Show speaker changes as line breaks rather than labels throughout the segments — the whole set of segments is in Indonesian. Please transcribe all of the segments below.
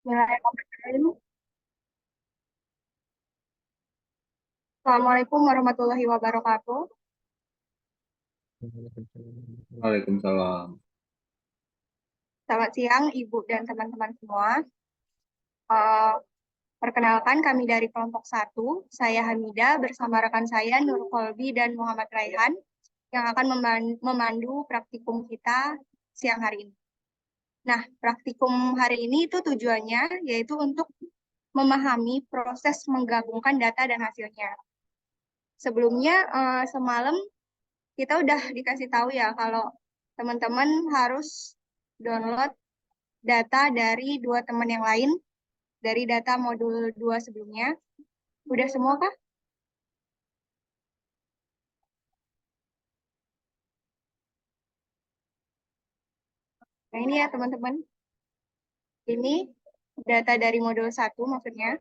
Bismillahirrahmanirrahim. Assalamualaikum warahmatullahi wabarakatuh.
Waalaikumsalam.
Selamat siang, Ibu dan teman-teman semua. Eh, Perkenalkan kami dari kelompok satu. Saya Hamida bersama rekan saya Nur Kolbi dan Muhammad Raihan yang akan memandu praktikum kita siang hari ini. Nah, praktikum hari ini itu tujuannya yaitu untuk memahami proses menggabungkan data dan hasilnya. Sebelumnya, semalam kita udah dikasih tahu ya kalau teman-teman harus download data dari dua teman yang lain dari data modul 2 sebelumnya. Udah semua kah? Nah ini ya teman-teman, ini data dari modul 1 maksudnya.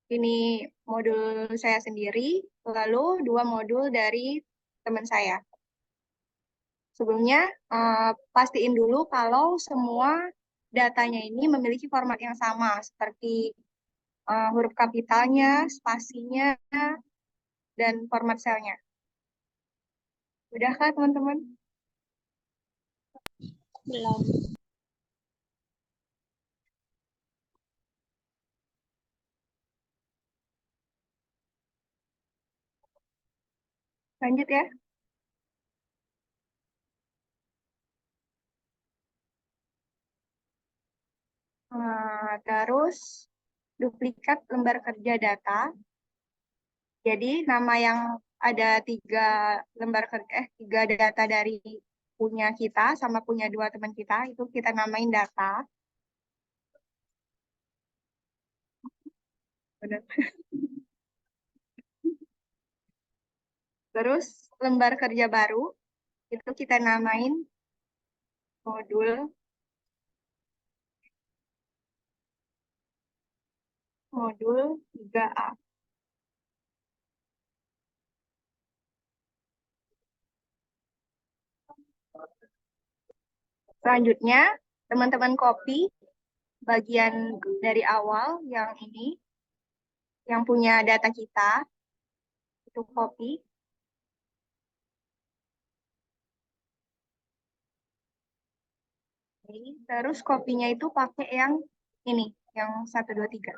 Ini modul saya sendiri, lalu dua modul dari teman saya. Sebelumnya, pastiin dulu kalau semua datanya ini memiliki format yang sama, seperti huruf kapitalnya, spasinya, dan format selnya. Udahkah teman-teman?
Belum.
Lanjut ya. Terus duplikat lembar kerja data. Jadi nama yang ada tiga data dari punya kita sama punya dua teman kita itu kita namain data. Benar. Terus lembar kerja baru itu kita namain modul modul 3A. Selanjutnya, teman-teman copy bagian dari awal yang ini, yang punya data kita, itu copy. Terus kopinya itu pakai yang ini, yang 1, 2, 3.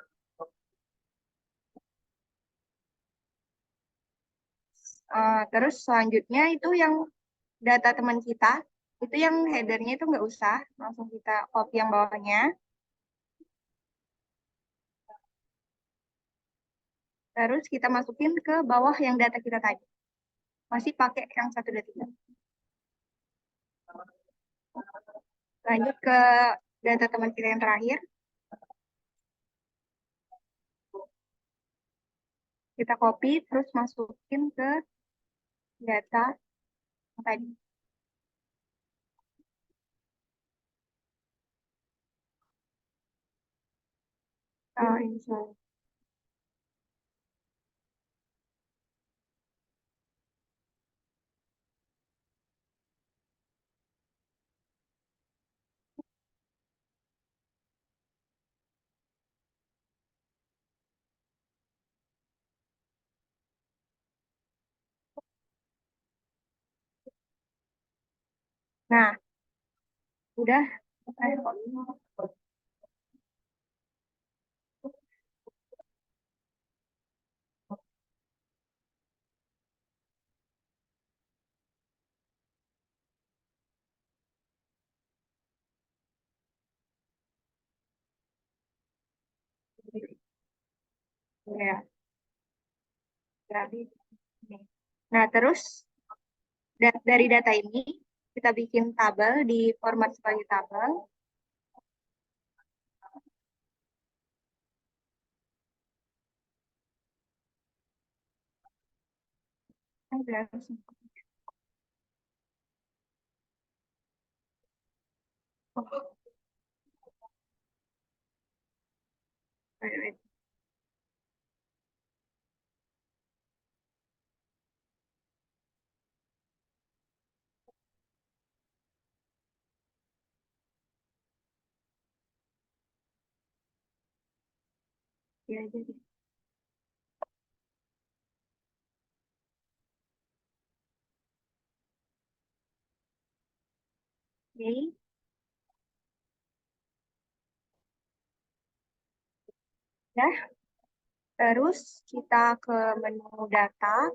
Terus selanjutnya itu yang data teman kita, itu yang headernya itu nggak usah, langsung kita copy yang bawahnya. Terus kita masukin ke bawah yang data kita tadi. Masih pakai yang 1, 2, 3. Lanjut ke data teman kita yang terakhir. Kita copy, terus masukin ke data yang tadi. Ini salah. Nah, udah. Ya, jadi. Nah, terus dari data ini kita bikin tabel di format sebagai tabel. Ya, jadi. Oke. Nah, terus kita ke menu data.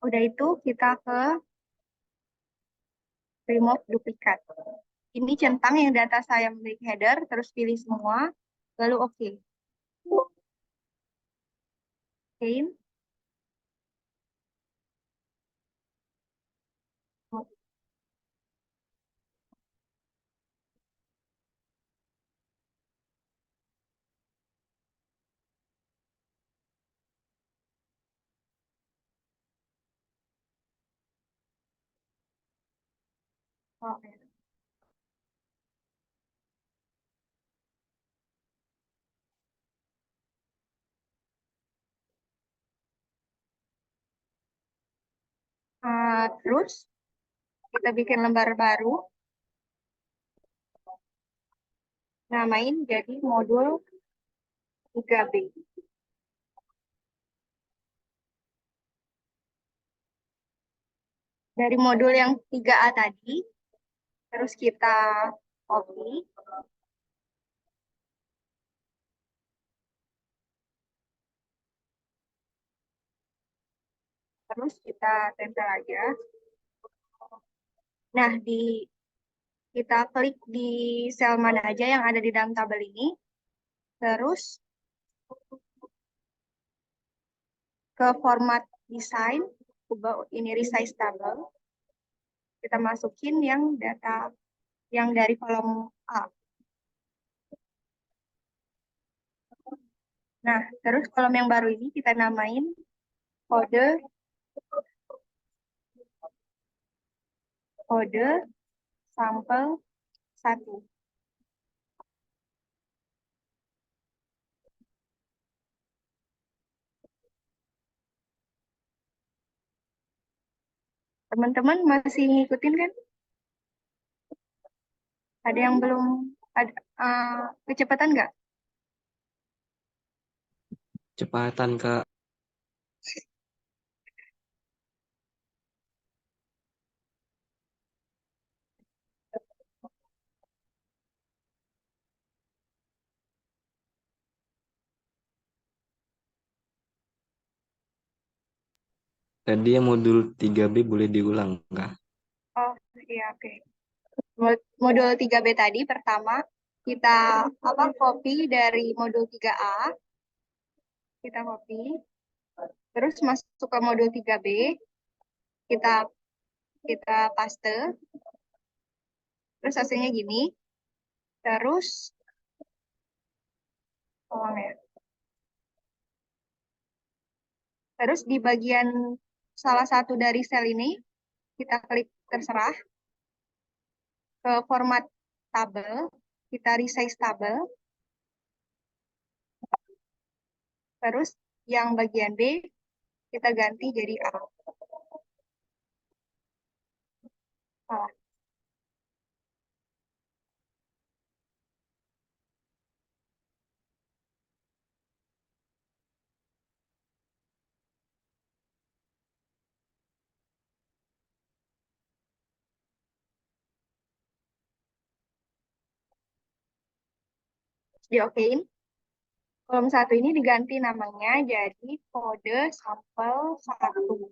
Udah itu kita ke remove duplicate. Ini centang yang data saya memiliki header, terus pilih semua, lalu oke. Oke. Oke. Terus kita bikin lembar baru, namain jadi modul 3B. Dari modul yang 3A tadi, terus kita copy, terus kita tempel aja. Nah, kita klik di sel mana aja yang ada di dalam tabel ini, terus ke format desain, ubah ini resize tabel, kita masukin yang data yang dari kolom A. Nah, terus kolom yang baru ini kita namain kode sampel 1. Teman-teman masih ngikutin kan? Ada yang belum ada kecepatan nggak?
Cepatan, Kak. Tadi yang modul 3B boleh diulang, Kak?
Oh, iya, oke. Modul 3B tadi pertama kita copy dari modul 3A, kita copy, terus masuk ke modul 3B, kita kita paste, terus hasilnya gini, terus ya. Terus di bagian salah satu dari sel ini kita klik terserah ke format tabel, kita resize tabel, terus yang bagian B kita ganti jadi A. Salah. Di okein. Kolom 1 ini diganti namanya jadi kode sampel 1.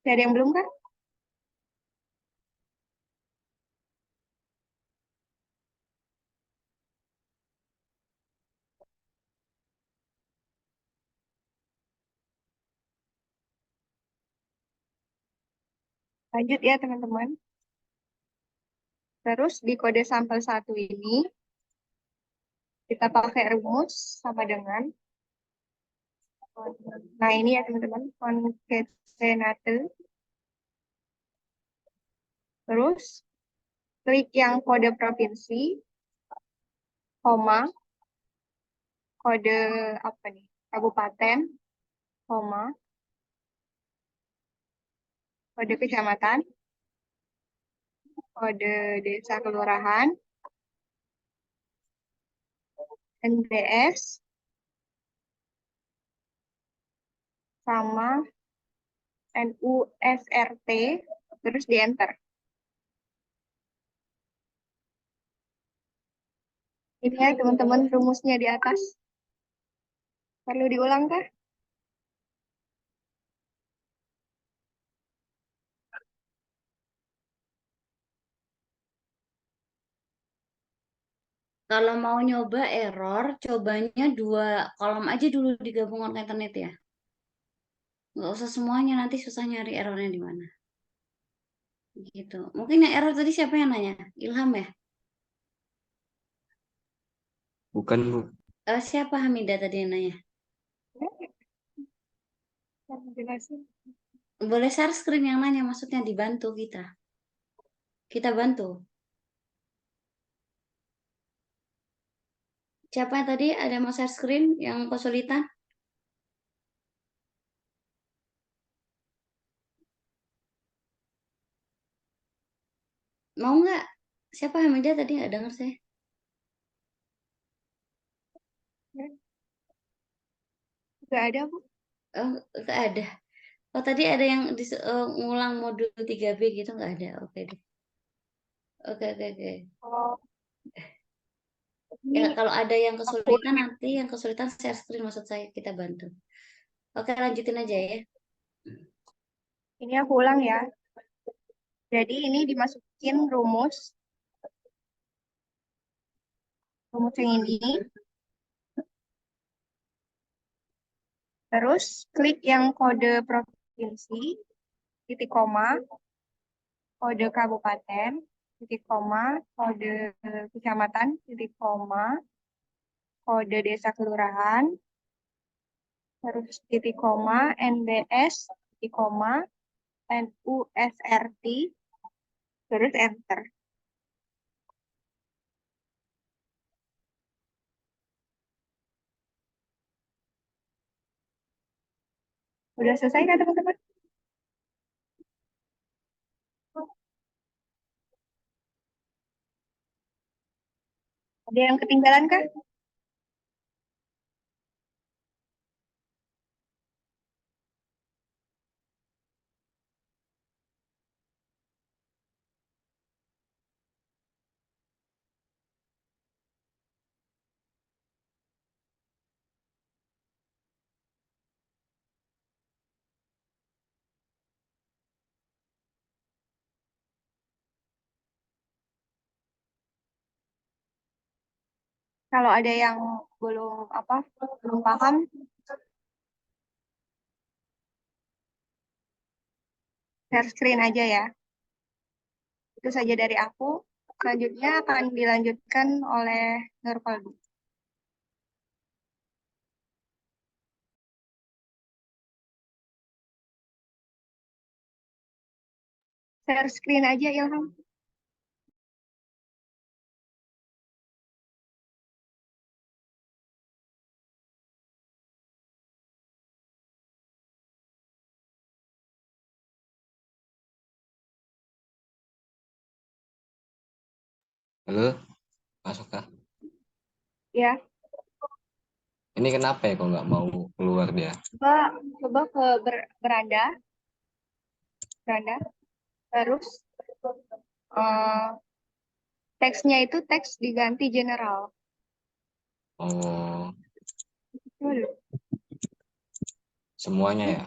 Ada yang belum kan? Lanjut ya teman-teman. Terus di kode sampel 1 ini kita pakai rumus sama dengan, nah ini ya teman-teman, concatenate. Terus klik yang kode provinsi, koma, kode apa nih? Kabupaten, koma, kode kecamatan, kode desa kelurahan, NBS, sama NUSRT, terus di enter. Ini ya teman-teman rumusnya di atas. Perlu diulang kah?
Kalau mau nyoba error, cobanya 2 kolom aja dulu digabungkan ke internet ya. Nggak usah semuanya, nanti susah nyari errornya di mana. Gitu. Mungkin yang error tadi siapa yang nanya? Ilham ya?
Bukan, Bu.
Siapa Hamidah tadi yang nanya?
Jelasin.
Boleh share screen yang nanya, maksudnya dibantu kita. Kita bantu. Siapa yang tadi ada mau share screen yang kesulitan? Mau nggak? Siapa Hamidah tadi nggak dengar saya?
Nggak ada, Bu.
Oh, nggak ada. Oh, tadi ada yang ngulang modul 3B gitu nggak ada. Oke deh. Oke, oke, oke.
Oh,
Ya,
ini
kalau ada yang
aku
kesulitan nanti yang kesulitan share screen maksud saya kita bantu. Oke, lanjutin aja ya.
ini aku ulang ya. Jadi ini dimasukin rumus yang ini. Terus klik yang kode provinsi, titik koma, kode kabupaten, titik koma, kode kecamatan, titik koma, kode desa kelurahan, terus titik koma, NBS, titik koma, NUSRT, terus enter. Udah selesai kan teman-teman? Ada yang ketinggalan kah? Kalau ada yang belum paham, share screen aja ya. Itu saja dari aku. Selanjutnya akan dilanjutkan oleh Nurkolbi. Share screen aja Ilham.
Halo, masuk kah?
Ya,
Ini kenapa ya kok nggak mau keluar dia?
coba ke beranda, terus eh, teksnya itu teks diganti general.
Oh,
Dulu.
semuanya ya?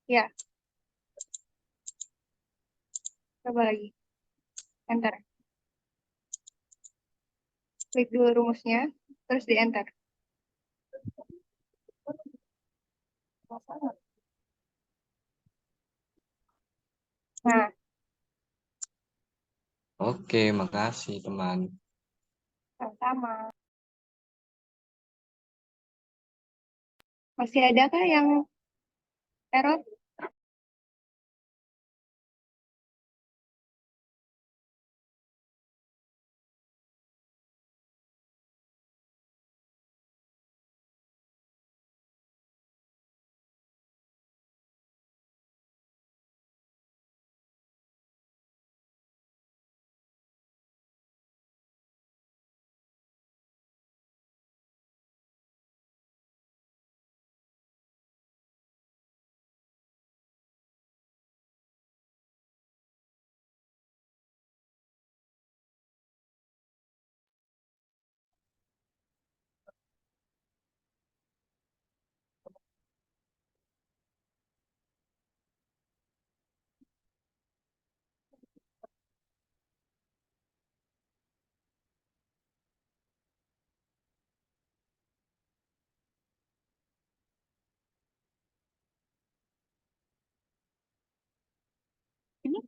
Ya, coba lagi. Enter. Klik dulu rumusnya, terus di enter. Nah,
Oke, makasih teman.
sama. Masih ada kah yang error?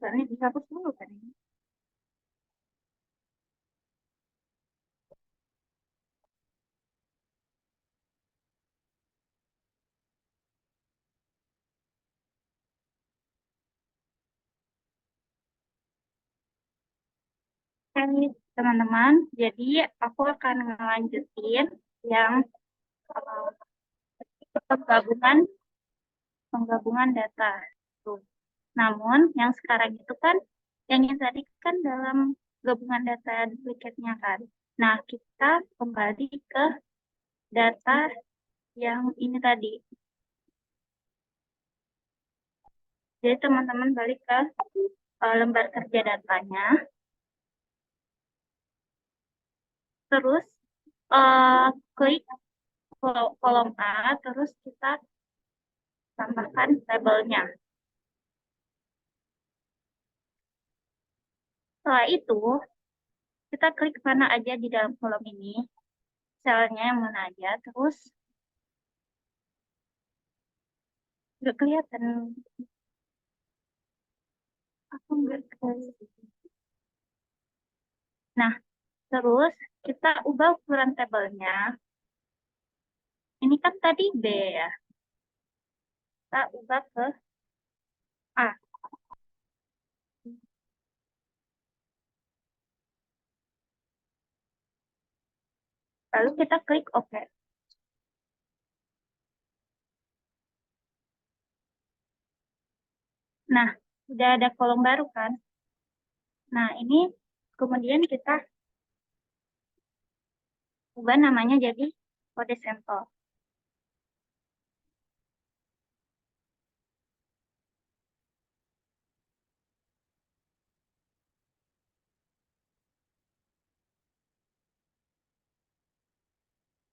Soalnya dihapus dulu kan ini. Oke, teman-teman. Jadi aku akan melanjutin yang eh, penggabungan penggabungan data. Tuh. Namun yang sekarang itu kan yang ini tadi kan dalam gabungan data duplikatnya kan. Nah, kita kembali ke data yang ini tadi. Jadi teman-teman balik ke lembar kerja datanya. Terus klik kolom A, terus kita tambahkan labelnya. Setelah itu, kita klik mana aja di dalam kolom ini, selnya yang mana aja, terus nggak kelihatan. Aku nggak kelihatan. Nah, terus kita ubah ukuran tabelnya. Ini kan tadi B ya. Kita ubah ke A. Lalu kita klik OK. Nah, udah ada kolom baru kan? Nah, ini kemudian kita ubah namanya jadi kode sampel.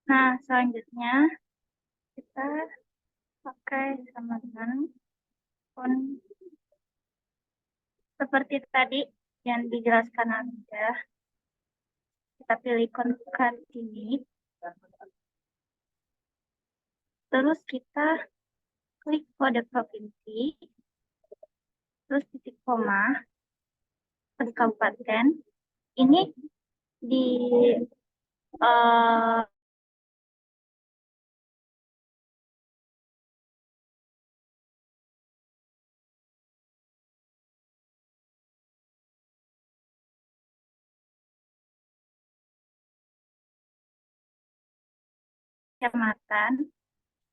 Nah, selanjutnya kita pakai samaran font seperti tadi yang dijelaskan Anda. Kita pilih Continue. Terus kita klik kode provinsi. Terus titik koma. Kode kabupaten. Ini di eh, kecamatan,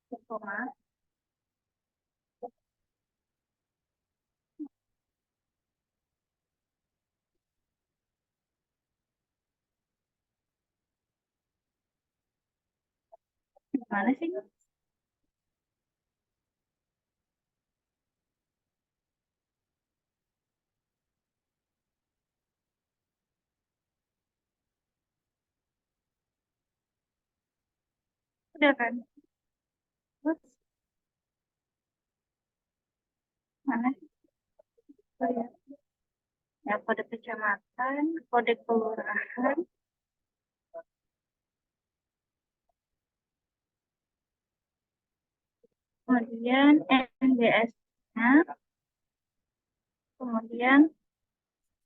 titik koma. Gimana sih? Udah kan? Terus mana sih? Oh, ya. Ya, kode kecamatan, kode kelurahan, kemudian NBS-nya, kemudian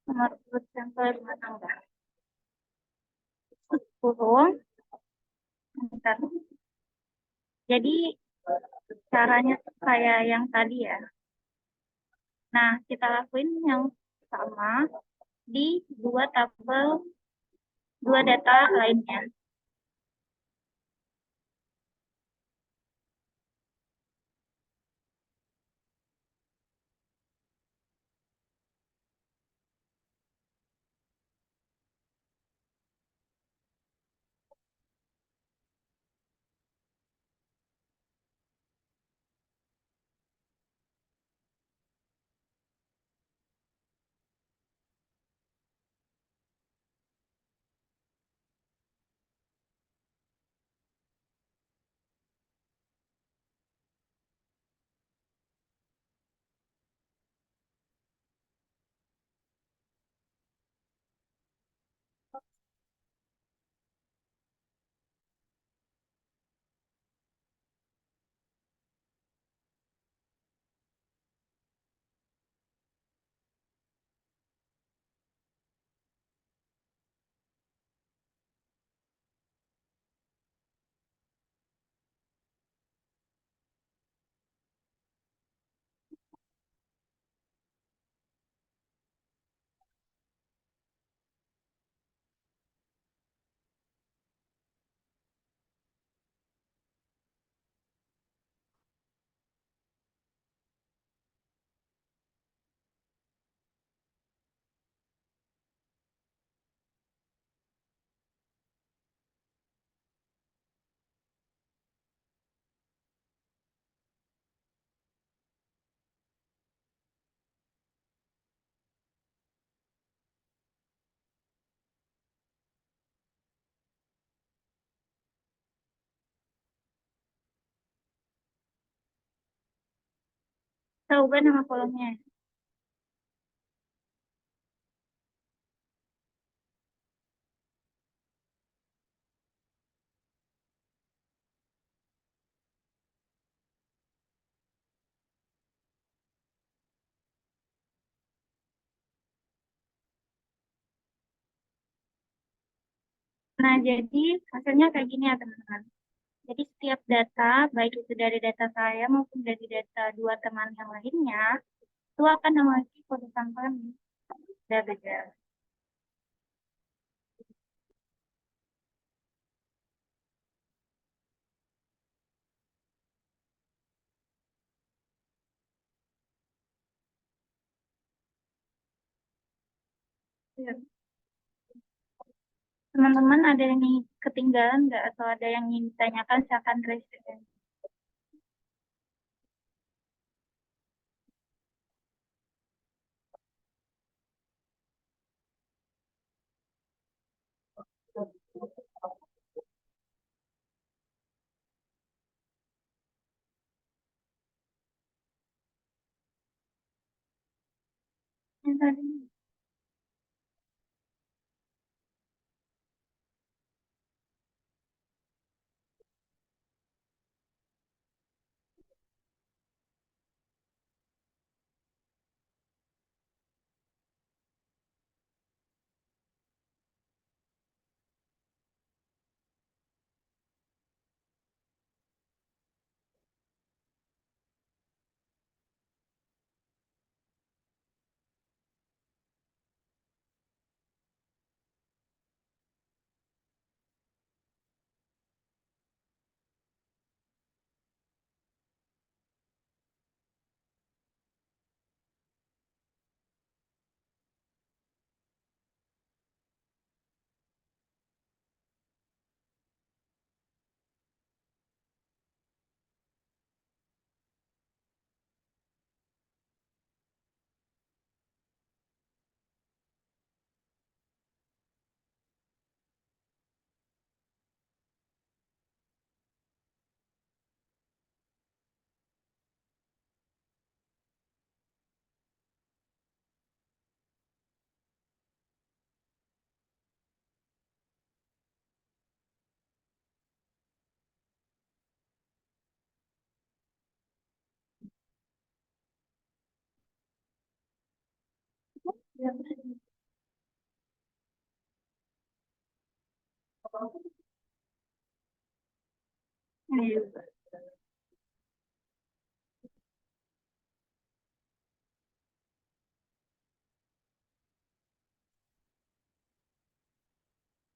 nomor urut sampel rumah tangga. Kurung, bentar. Jadi caranya tuh kayak yang tadi ya. Nah, kita lakuin yang sama di dua tabel, dua data lainnya. Kita ubah nama kolomnya. Nah, jadi hasilnya kayak gini ya teman-teman. Jadi setiap data, baik itu dari data saya maupun dari data dua teman yang lainnya, itu akan memiliki kode sampel yang beda-beda. Ya. Teman-teman ada yang ketinggalan nggak atau ada yang ingin ditanyakan, silakan raise hand. Yang tadi. Ya. Iya.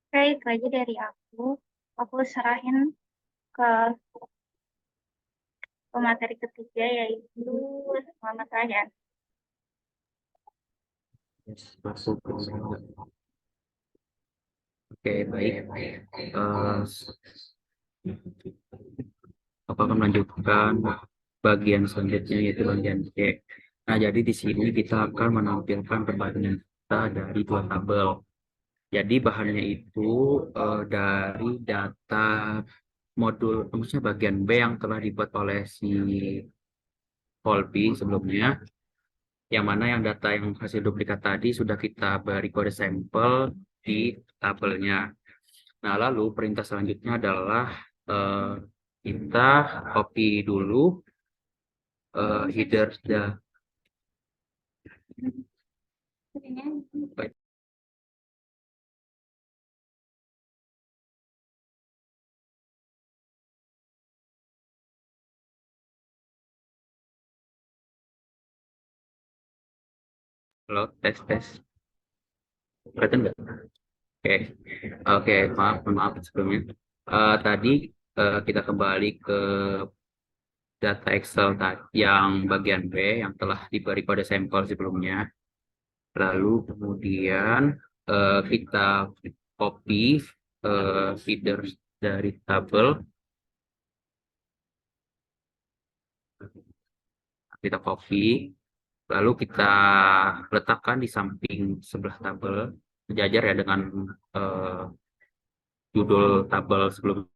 Oke, itu aja dari aku. Aku serahin ke pemateri ketiga, yaitu Muhammad Rayhan.
Masuk. Oke, baik. Aku akan melanjutkan bagian selanjutnya, yaitu bagian C. Nah, jadi di sini kita akan menampilkan perbandingan data dari dua tabel. Jadi bahannya itu dari data modul, maksudnya bagian B yang telah dibuat oleh si Colby sebelumnya, yang mana yang data yang hasil duplikat tadi sudah kita beri kode sampel di tabelnya. Nah, lalu perintah selanjutnya adalah eh, kita copy dulu header halo, tes. Kelihatan nggak? Oke, oke, maaf sebelumnya. Tadi kita kembali ke data Excel tadi yang bagian B yang telah diberi kode sampel sebelumnya. Lalu kemudian kita copy feeder dari tabel, kita copy, lalu kita letakkan di samping sebelah tabel, sejajar ya dengan eh, judul tabel sebelumnya.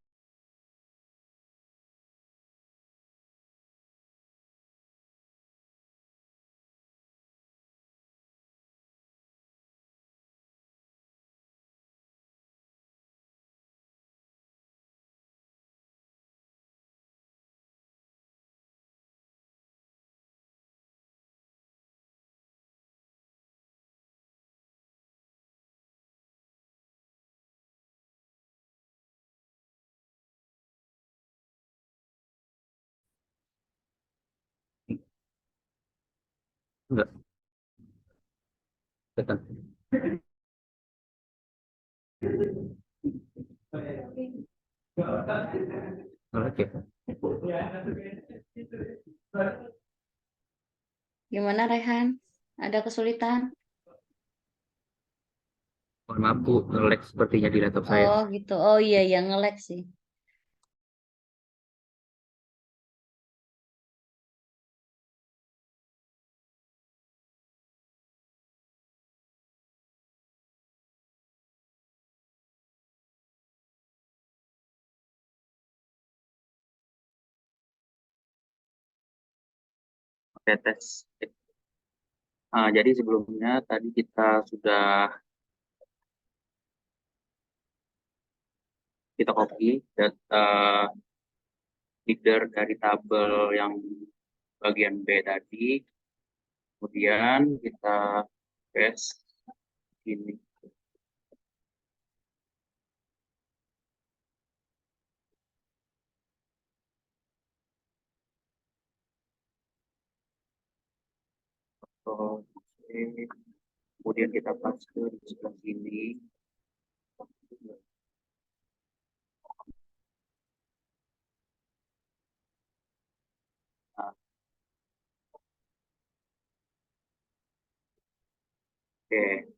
Enggak, kelihatan. Nge-lag ya?
Gimana Rehan? Ada kesulitan?
Mohon maaf Bu, nge-lag sepertinya di laptop saya.
Oh gitu. Oh iya yang nge-lag sih.
Oke, tes. Jadi sebelumnya tadi kita copy data leader dari tabel yang bagian B tadi, kemudian kita paste ini. Oke. Kemudian kita paste di sebelah sini. Nah, oke,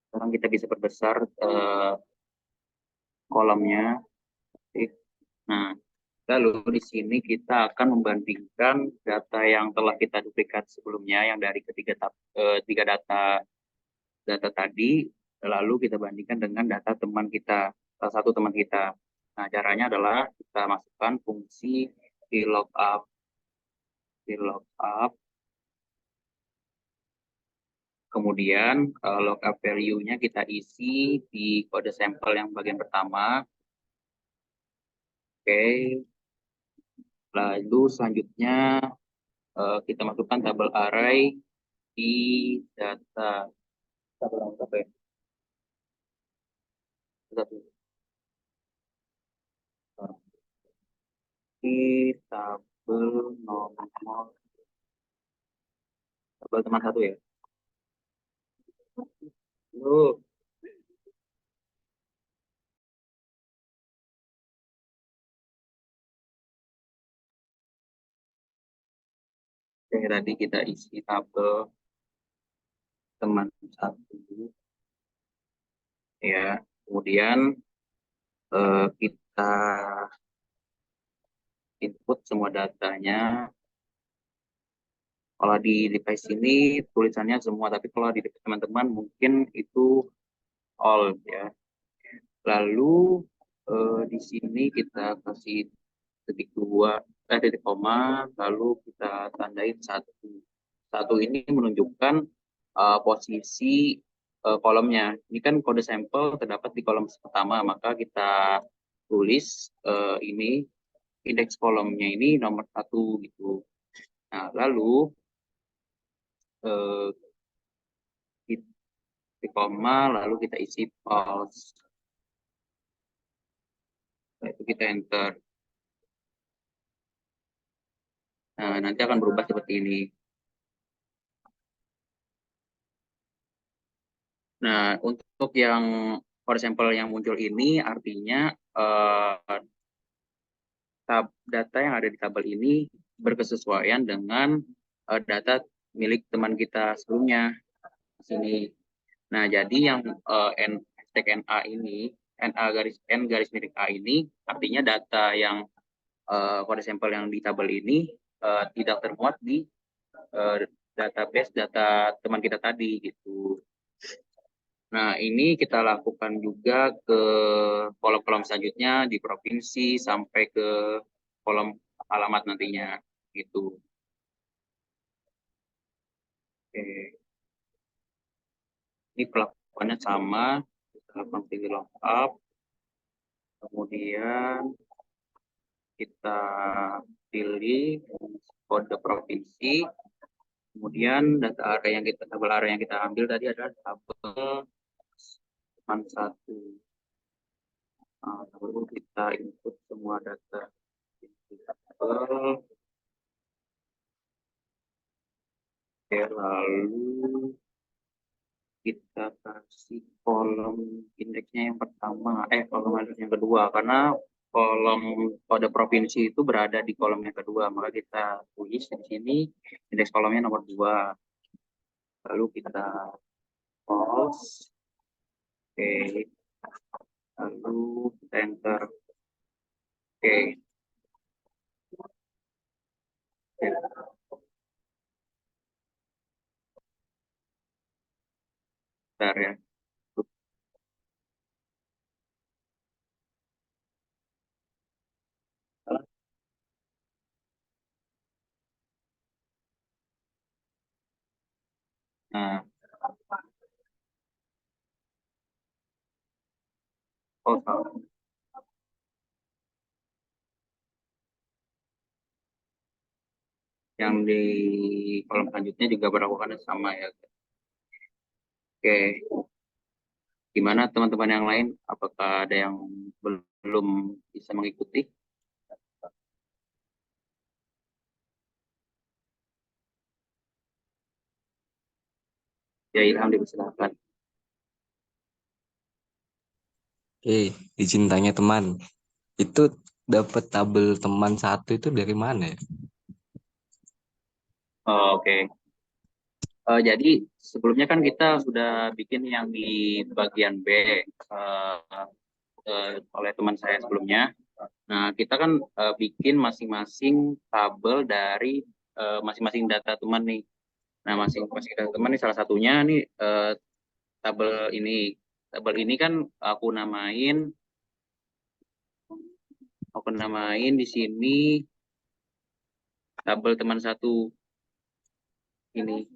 sekarang kita bisa perbesar kolomnya. Nah, lalu di sini kita akan membandingkan data yang telah kita duplikat sebelumnya, yang dari tiga data tadi, lalu kita bandingkan dengan data teman kita, salah satu teman kita. Nah, caranya adalah kita masukkan fungsi VLOOKUP, kemudian lookup value-nya kita isi di kode sampel yang bagian pertama. Oke, lalu selanjutnya kita masukkan tabel array di data tabel lengkap ya. Satu. Di tabel nomor tabel teman satu ya. Lalu tadi kita isi tabel teman satu ya. Kemudian kita input semua datanya. Kalau di device ini tulisannya semua, tapi kalau di device teman-teman mungkin itu all ya. Lalu di sini kita kasih titik koma, lalu kita tandain satu. Satu ini menunjukkan posisi kolomnya. Ini kan kode sampel terdapat di kolom pertama, maka kita tulis ini indeks kolomnya ini nomor 1 gitu. Nah, lalu titik koma, lalu kita isi false. Nah, itu kita enter. Nah, nanti akan berubah seperti ini. Nah, untuk yang for sampel yang muncul ini artinya data yang ada di tabel ini berkesesuaian dengan data milik teman kita sebelumnya di sini. Nah, jadi yang hashtag NA ini, N garis miring A ini artinya data yang kode sampel yang di tabel ini tidak termuat di database data teman kita tadi gitu. Nah, ini kita lakukan juga ke kolom-kolom selanjutnya di provinsi sampai ke kolom alamat nantinya gitu. Oke. Ini perlakuannya sama, kita lakukan VLOOKUP, kemudian kita pilih kode provinsi, kemudian tabel area yang kita ambil tadi adalah tabel teman satu. Nah, lalu kita input semua data di tabel. Oke, Oke, lalu kita kasih kolom indeksnya yang pertama, kolom indeks yang kedua, karena kolom kode provinsi itu berada di kolom yang kedua, maka kita tulis di sini indeks kolomnya nomor 2. Lalu kita close. Oke, lalu kita enter. Oke. Bentar ya. Nah, oh salah. Yang di kolom selanjutnya juga berlakukan sama ya. Oke, gimana teman-teman yang lain? Apakah ada yang belum bisa mengikuti? Ya, Ilham dipersilakan.
Izin tanya teman, itu dapat tabel teman satu itu dari mana ya?
Oh, oke. Jadi sebelumnya kan kita sudah bikin yang di bagian B eh, oleh teman saya sebelumnya. Nah, kita kan bikin masing-masing tabel dari masing-masing data teman nih. Nah, masing-masing data teman nih salah satunya nih tabel ini. Tabel ini kan aku namain di sini tabel teman satu ini.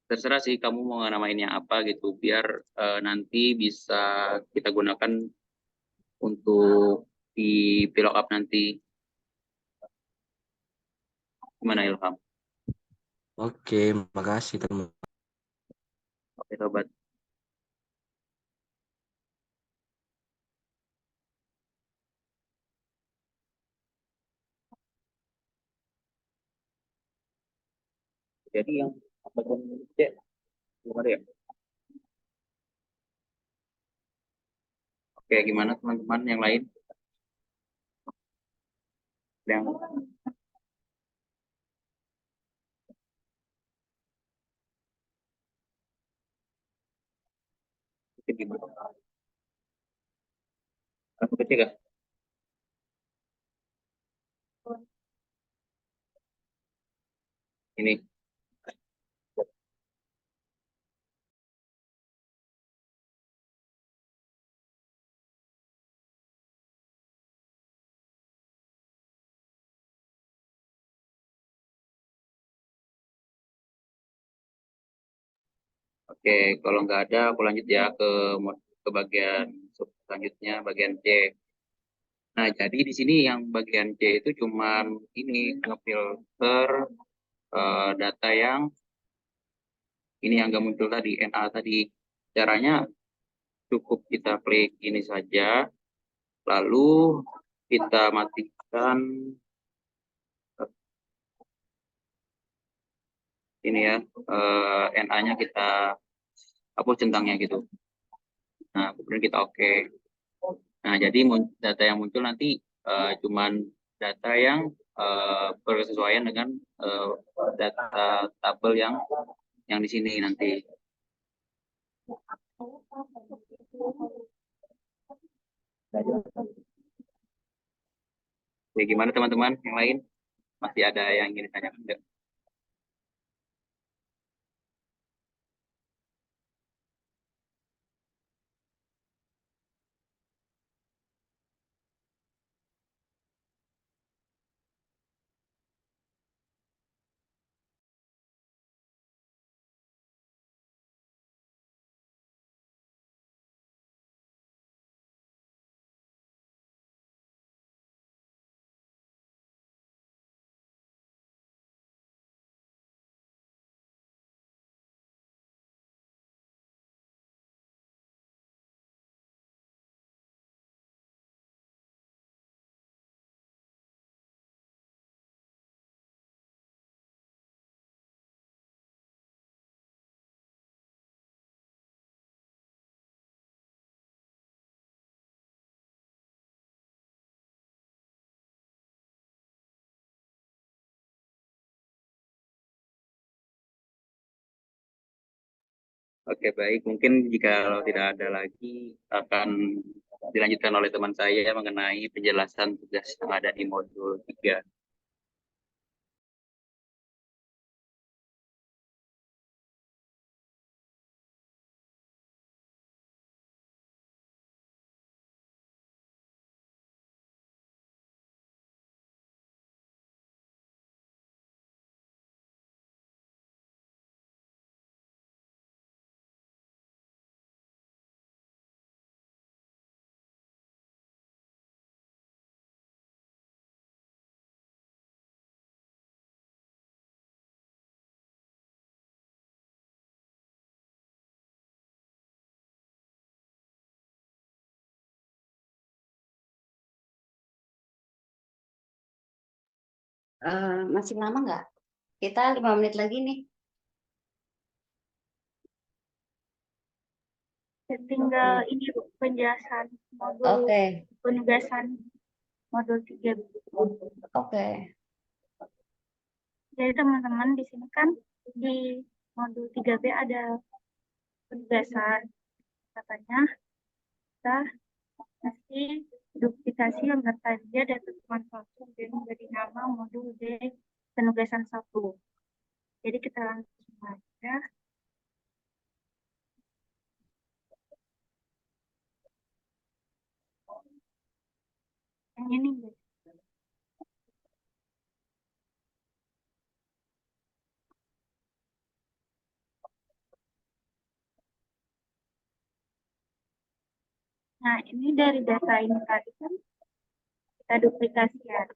Terserah sih kamu mau namainnya apa gitu, biar nanti bisa kita gunakan untuk di fill up nanti. Gimana Ilham?
Oke, makasih teman.
Oke, sobat. Jadi yang bagian C belum ada ya? Oke, gimana teman-teman yang lain? Yang kecil gimana? Aku kecil ya? Ini. Oke, kalau nggak ada, aku lanjut ya ke bagian selanjutnya, bagian C. Nah, jadi di sini yang bagian C itu cuman ini ngefilter data yang ini yang nggak muncul tadi, NA tadi. Caranya cukup kita klik ini saja, lalu kita matikan ini ya, NA-nya kita hapus centangnya gitu. Nah, kemudian kita oke. Nah, jadi data yang muncul nanti cuman data yang berkesesuaian dengan data tabel yang di sini nanti. Oke, gimana teman-teman yang lain? Masih ada yang ingin ditanyakan enggak? Oke, baik. Mungkin jika kalau tidak ada lagi, akan dilanjutkan oleh teman saya mengenai penjelasan tugas yang ada di modul 3.
Masih lama nggak? Kita 5 menit lagi nih.
Tinggal ini Bu, penjelasan modul
Oke,
penugasan modul 3.
oke.
Jadi teman-teman di sini kan di modul 3B ada penugasan. Katanya kita mesti duplikasi lembar saja data teman satu dan menjadi nama modul D penugasan 1. Jadi kita langsung aja. Yang ini Bu. Nah, ini dari data ini tadi kan kita duplikasi ya.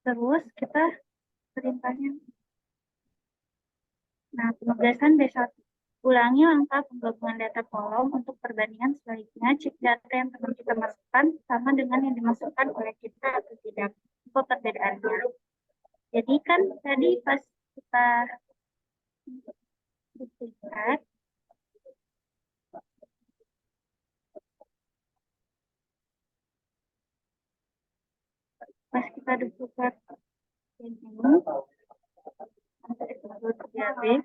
Terus kita perintahnya. Nah, penugasan B1. Ulangi langkah penggabungan data kolom untuk perbandingan sebaliknya. Cek data yang telah kita masukkan sama dengan yang dimasukkan oleh kita atau tidak. Apa perbedaannya? Jadi kan tadi pas kita duplikat, yang ini, modul 3B,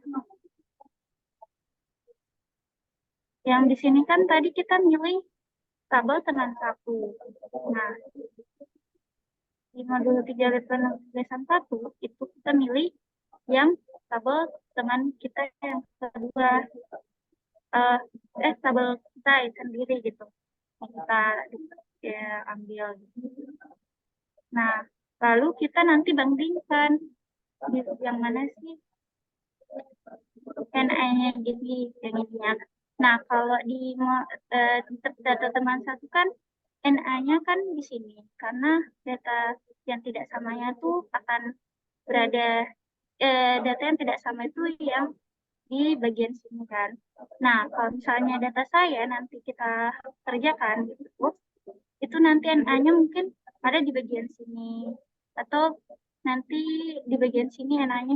yang di sini kan tadi kita milih tabel teman satu. Nah, di modul 3 penugasan 1 itu kita milih yang tabel teman kita yang kedua, tabel kita sendiri gitu yang kita ambil gitu. Nah, lalu kita nanti bandingkan di yang mana sih NI-nya jadi yang ini ya. Nah, kalau di data teman satu kan NA-nya kan di sini karena data yang tidak samanya tuh akan berada data yang tidak sama itu yang di bagian sini kan. Nah, kalau misalnya data saya nanti kita kerjakan gitu, itu nanti NA-nya mungkin ada di bagian sini atau nanti di bagian sini NA-nya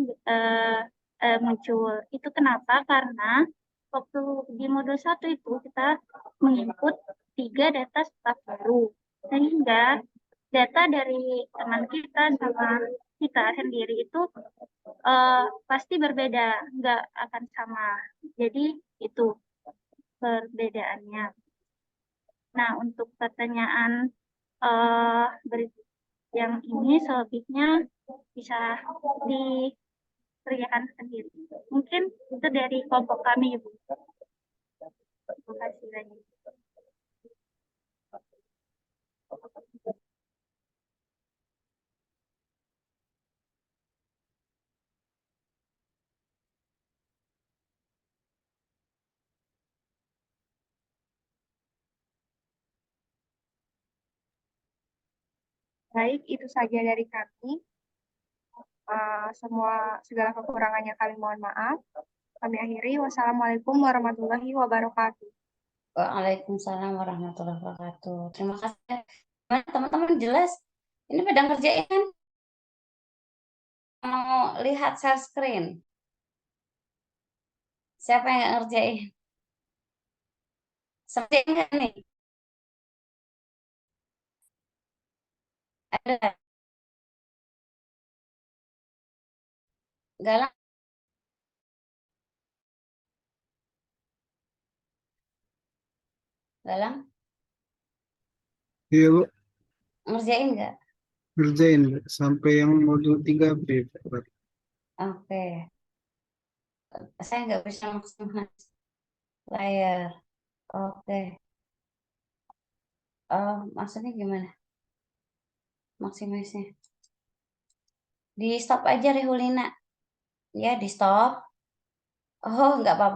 muncul. Itu kenapa? Karena waktu di modul 1 itu kita menginput 3 data staf baru. Sehingga data dari teman kita sama kita sendiri itu pasti berbeda, nggak akan sama. Jadi itu perbedaannya. Nah, untuk pertanyaan yang ini selebihnya bisa dikerjakan sendiri. Mungkin itu dari kelompok kami, Ibu. Terima kasih lagi.
Baik, itu saja dari kami. Segala kekurangannya kami mohon maaf. Kami akhiri. Wassalamualaikum warahmatullahi wabarakatuh.
Waalaikumsalam warahmatullahi wabarakatuh. Terima kasih. Gimana, teman-teman jelas? Ini pada ngerjain kan? Mau lihat share screen? Siapa yang nggak ngerjain? Ngerjain nggak nih? Ada? Galang? Galang?
Iya, Bu.
Ngerjain nggak?
Ngerjain Bu. Sampai yang modul 3B.
Oke. Saya nggak bisa maksimal layar. Oke. Maksudnya gimana? Maksimisnya. Di stop aja Rehulina. Ya, di stop. Oh, nggak apa-apa.